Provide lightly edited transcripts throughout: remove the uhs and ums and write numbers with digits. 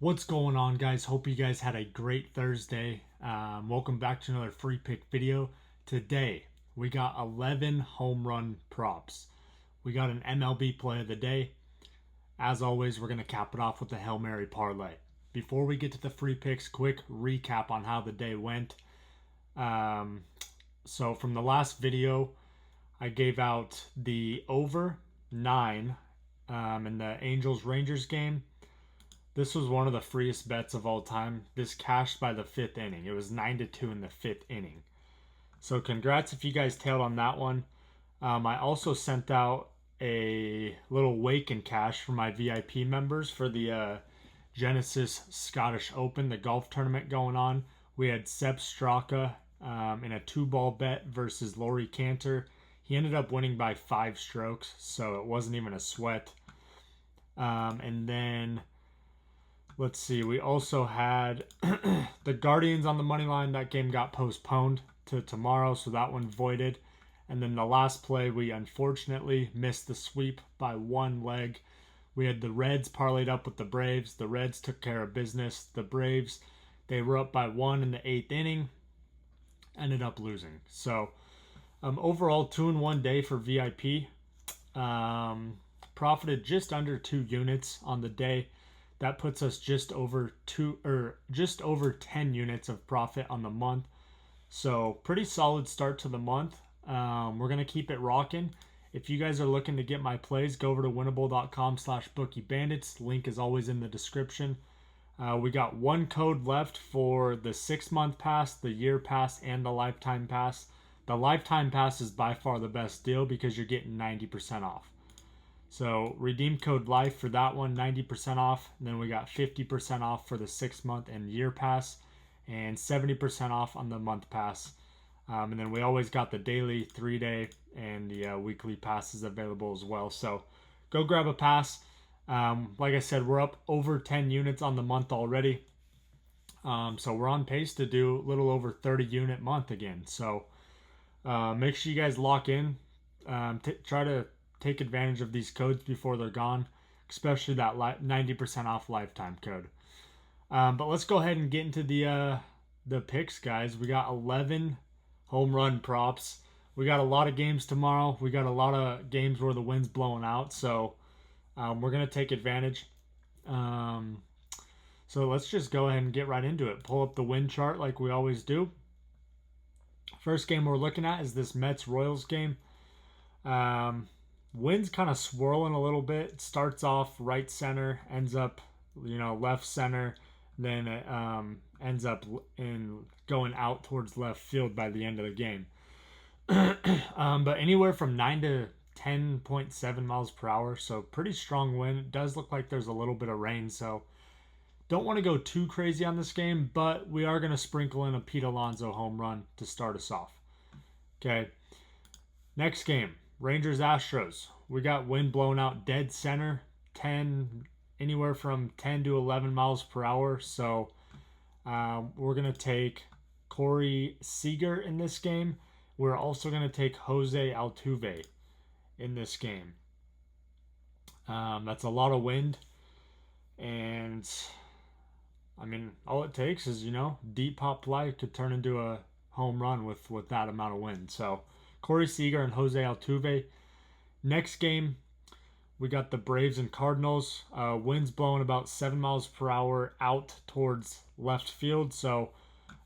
What's going on, guys? Hope you guys had a great Thursday. Welcome back to another free pick video. Today we got 11 home run props. We got an MLB play of the day. As always, we're going to cap it off with the Hail Mary parlay. Before we get to the free picks, quick recap on how the day went. So from the last video, I gave out the over 9 in the Angels Rangers game. This was one of the freest bets of all time. This cashed by the 5th inning. It was 9-2 in the 5th inning. So congrats if you guys tailed on that one. I also sent out a little wake and cash for my VIP members for the Genesis Scottish Open, the golf tournament going on. We had Sepp Straka in a 2-ball bet versus Laurie Cantor. He ended up winning by 5 strokes, so it wasn't even a sweat. And then let's see, we also had the Guardians on the money line. That game got postponed to tomorrow, so that one voided. And then the last play, we unfortunately missed the sweep by 1 leg. We had the Reds parlayed up with the Braves. The Reds took care of business. The Braves, they were up by 1 in the 8th inning, ended up losing. So overall, 2-1 day for VIP. Profited just under 2 units on the day. That puts us just over 10 units of profit on the month. So pretty solid start to the month. We're going to keep it rocking. If you guys are looking to get my plays, go over to winnable.com/BookieBandits. Link is always in the description. We got 1 code left for the 6-month pass, the year pass, and the lifetime pass. The lifetime pass is by far the best deal because you're getting 90% off. So redeem code LIFE for that one, 90% off. And then we got 50% off for the 6-month and year pass, and 70% off on the month pass. And then we always got the daily, 3-day, and the weekly passes available as well. So go grab a pass. Like I said, we're up over 10 units on the month already. So we're on pace to do a little over 30 unit month again. So make sure you guys lock in. Try to take advantage of these codes before they're gone, especially that 90% off lifetime code. But let's go ahead and get into the picks, guys. We got 11 home run props. We got a lot of games tomorrow. We got a lot of games where the wind's blowing out, so we're going to take advantage. So let's just go ahead and get right into it. Pull up the wind chart like we always do. First game we're looking at is this Mets-Royals game. Wind's kind of swirling a little bit. It starts off right center, ends up, left center, then it ends up in going out towards left field by the end of the game. But anywhere from 9 to 10.7 miles per hour, so pretty strong wind. It does look like there's a little bit of rain, so don't want to go too crazy on this game, but we are going to sprinkle in a Pete Alonso home run to start us off. Okay, next game. Rangers Astros. We got wind blowing out dead center, anywhere from 10 to 11 miles per hour. So we're going to take Corey Seager in this game. We're also going to take Jose Altuve in this game. That's a lot of wind. And, I mean, all it takes is, deep pop fly could turn into a home run with that amount of wind. So Corey Seager and Jose Altuve. Next game, we got the Braves and Cardinals. Winds blowing about 7 miles per hour out towards left field. So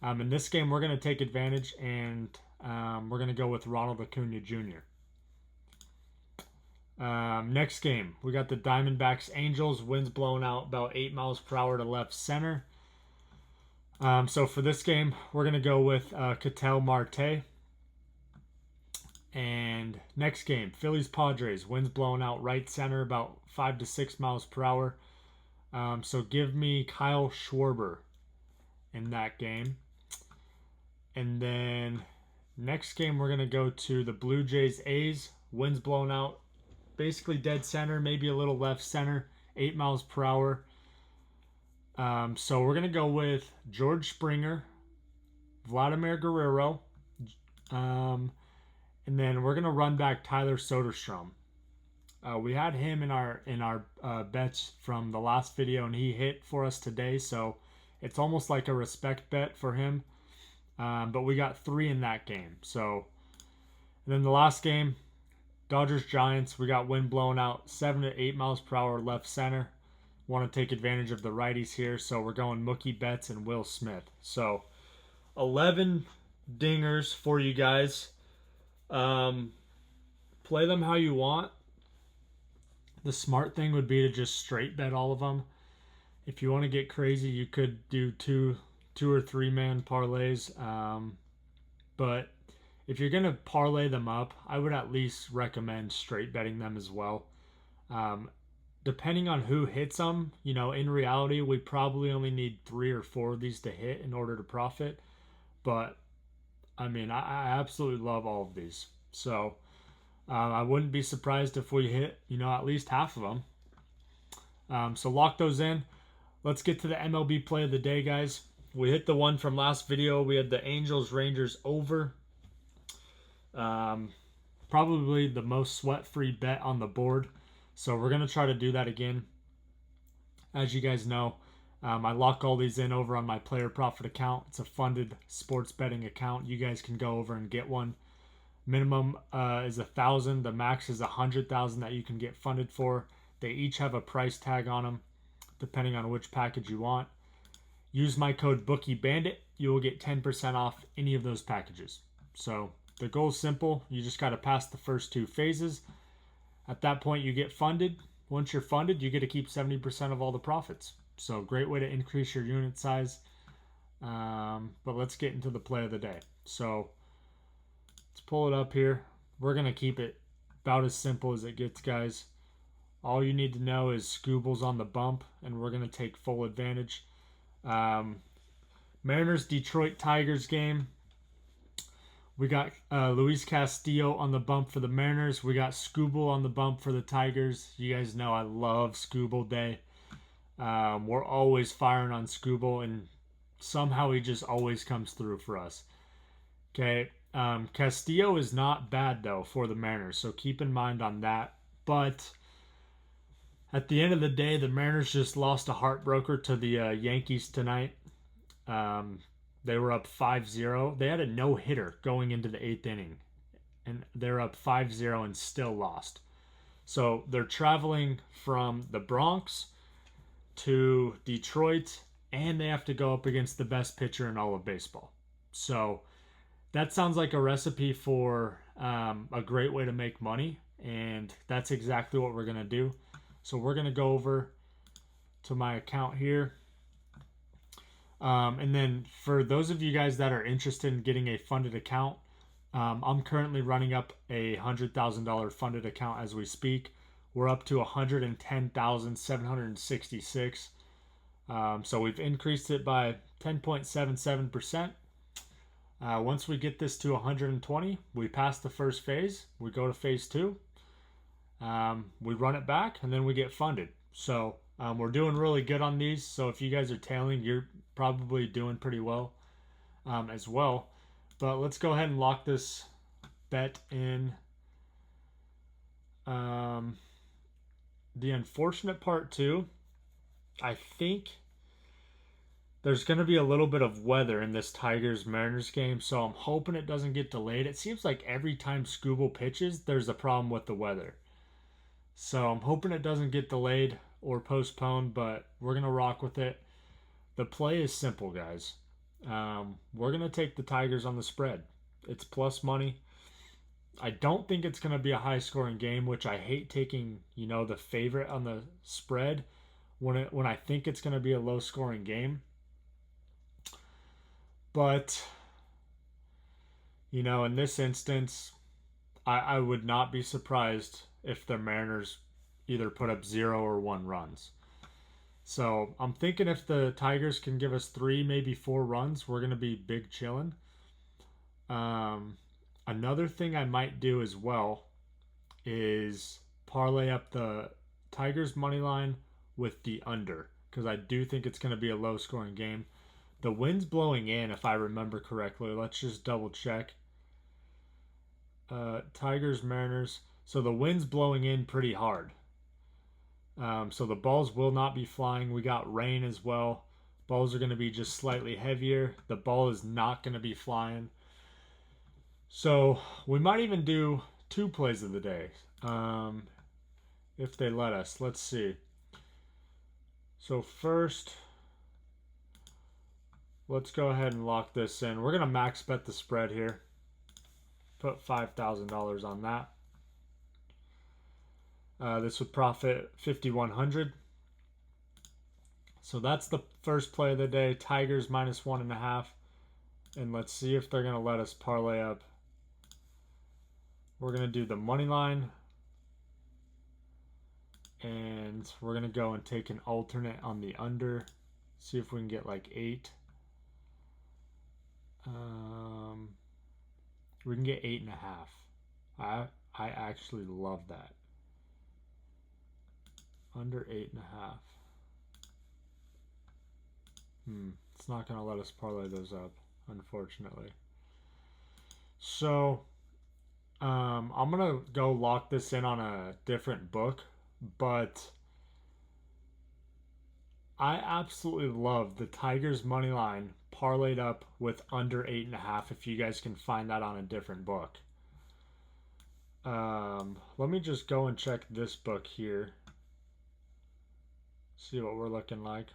in this game, we're going to take advantage, and we're going to go with Ronald Acuna Jr. Next game, we got the Diamondbacks Angels. Winds blowing out about 8 miles per hour to left center. So for this game, we're going to go with Ketel Marte. And next game, Phillies Padres. Winds blowing out right center about 5 to 6 miles per hour. So give me Kyle Schwarber in that game. And then next game, we're going to go to the Blue Jays A's. Winds blowing out basically dead center, maybe a little left center, 8 miles per hour. So we're going to go with George Springer, Vladimir Guerrero, and then we're going to run back Tyler Soderstrom. We had him in our bets from the last video, and he hit for us today, so it's almost like a respect bet for him. But we got 3 in that game. So, and then the last game, Dodgers Giants, we got wind blowing out 7 to 8 miles per hour left center. Want to take advantage of the righties here, so we're going Mookie Betts and Will Smith. So 11 dingers for you guys. Play them how you want. The smart thing would be to just straight bet all of them. If you want to get crazy, you could do two or 3 man parlays. But if you're going to parlay them up, I would at least recommend straight betting them as well. Depending on who hits them, you know, in reality, we probably only need 3 or 4 of these to hit in order to profit. But, I mean, I absolutely love all of these. So, I wouldn't be surprised if we hit, you know, at least half of them. So lock those in. Let's get to the MLB play of the day, guys. We hit the one from last video. We had the Angels-Rangers over. Probably the most sweat-free bet on the board. So we're going to try to do that again. As you guys know, I lock all these in over on my Player Profit account. It's a funded sports betting account. You guys can go over and get one. Minimum is 1,000. The max is 100,000 that you can get funded for. They each have a price tag on them, depending on which package you want. Use my code BOOKIEBANDIT. You will get 10% off any of those packages. So the goal is simple. You just got to pass the first 2 phases. At that point, you get funded. Once you're funded, you get to keep 70% of all the profits. So great way to increase your unit size. But let's get into the play of the day. So let's pull it up here. We're going to keep it about as simple as it gets, guys. All you need to know is Scooble's on the bump, and we're going to take full advantage. Mariners-Detroit Tigers game. We got Luis Castillo on the bump for the Mariners. We got Scooble on the bump for the Tigers. You guys know I love Scooble Day. We're always firing on Scooble, and somehow he just always comes through for us. Okay, Castillo is not bad, though, for the Mariners, so keep in mind on that. But at the end of the day, the Mariners just lost a heartbreaker to the Yankees tonight. They were up 5-0. They had a no-hitter going into the 8th inning, and they're up 5-0 and still lost. So they're traveling from the Bronx to Detroit, and they have to go up against the best pitcher in all of baseball. So that sounds like a recipe for a great way to make money, and that's exactly what we're going to do. So we're going to go over to my account here. And then for those of you guys that are interested in getting a funded account, I'm currently running up a $100,000 funded account as we speak. We're up to 110,766. So we've increased it by 10.77%. Once we get this to 120, we pass the first phase. We go to phase 2. We run it back, and then we get funded. So we're doing really good on these. So if you guys are tailing, you're probably doing pretty well as well. But let's go ahead and lock this bet in. The unfortunate part too, I think there's going to be a little bit of weather in this Tigers-Mariners game, so I'm hoping it doesn't get delayed. It seems like every time Scooble pitches, there's a problem with the weather. So I'm hoping it doesn't get delayed or postponed, but we're going to rock with it. The play is simple, guys. We're going to take the Tigers on the spread. It's plus money. I don't think it's going to be a high-scoring game, which I hate taking, you know, the favorite on the spread when I think it's going to be a low-scoring game. But, you know, in this instance, I would not be surprised if the Mariners either put up 0 or 1 runs. So I'm thinking if the Tigers can give us 3, maybe 4 runs, we're going to be big chilling. Another thing I might do as well is parlay up the Tigers money line with the under, because I do think it's going to be a low scoring game. The wind's blowing in, if I remember correctly. Let's just double check. Tigers, Mariners. So the wind's blowing in pretty hard. So the balls will not be flying. We got rain as well. Balls are going to be just slightly heavier. The ball is not going to be flying. So we might even do 2 plays of the day, if they let us. Let's see. So first, let's go ahead and lock this in. We're going to max bet the spread here. Put $5,000 on that. This would profit $5,100. So that's the first play of the day. Tigers -1.5. And let's see if they're going to let us parlay up. We're going to do the money line. And we're going to go and take an alternate on the under. See if we can get like 8. We can get 8.5. I actually love that. Under 8.5. It's not going to let us parlay those up, unfortunately. So I'm going to go lock this in on a different book, but I absolutely love the Tigers money line parlayed up with under 8.5 if you guys can find that on a different book. Let me just go and check this book here. See what we're looking like.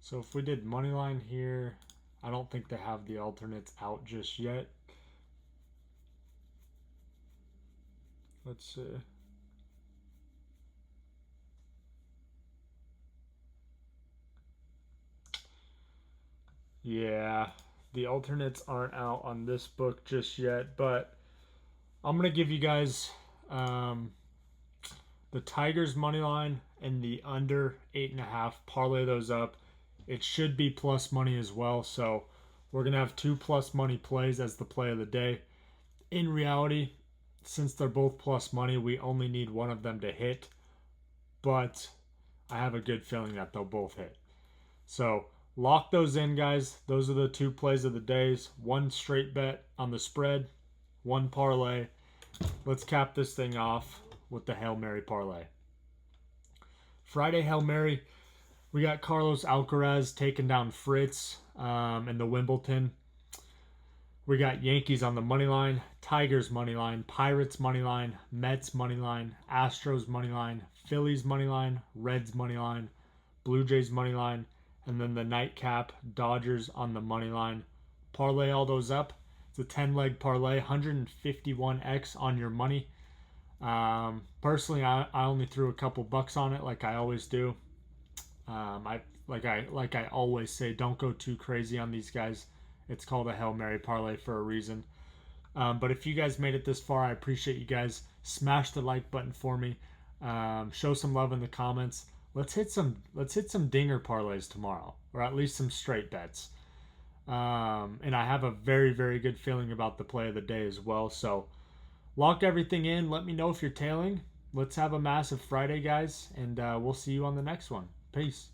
So if we did money line here, I don't think they have the alternates out just yet. Let's see. Yeah, the alternates aren't out on this book just yet, but I'm going to give you guys the Tigers money line and the under 8.5. Parlay those up. It should be plus money as well, so we're going to have 2 plus money plays as the play of the day. In reality, since they're both plus money, we only need one of them to hit, but I have a good feeling that they'll both hit. So lock those in, guys. Those are the 2 plays of the days. 1 straight bet on the spread, 1 parlay. Let's cap this thing off with the Hail Mary parlay. Friday Hail Mary, we got Carlos Alcaraz taking down Fritz in the Wimbledon. We got Yankees on the money line, Tigers money line, Pirates money line, Mets money line, Astros money line, Phillies money line, Reds money line, Blue Jays money line, and then the nightcap, Dodgers on the money line. Parlay all those up. It's a 10-leg parlay, 151x on your money. Personally, I only threw a couple bucks on it, like I always do. Like I always say, don't go too crazy on these guys. It's called a Hail Mary parlay for a reason. But if you guys made it this far, I appreciate you guys. Smash the like button for me. Show some love in the comments. Let's hit some dinger parlays tomorrow, or at least some straight bets. And I have a very, very good feeling about the play of the day as well. So lock everything in. Let me know if you're tailing. Let's have a massive Friday, guys, and we'll see you on the next one. Peace.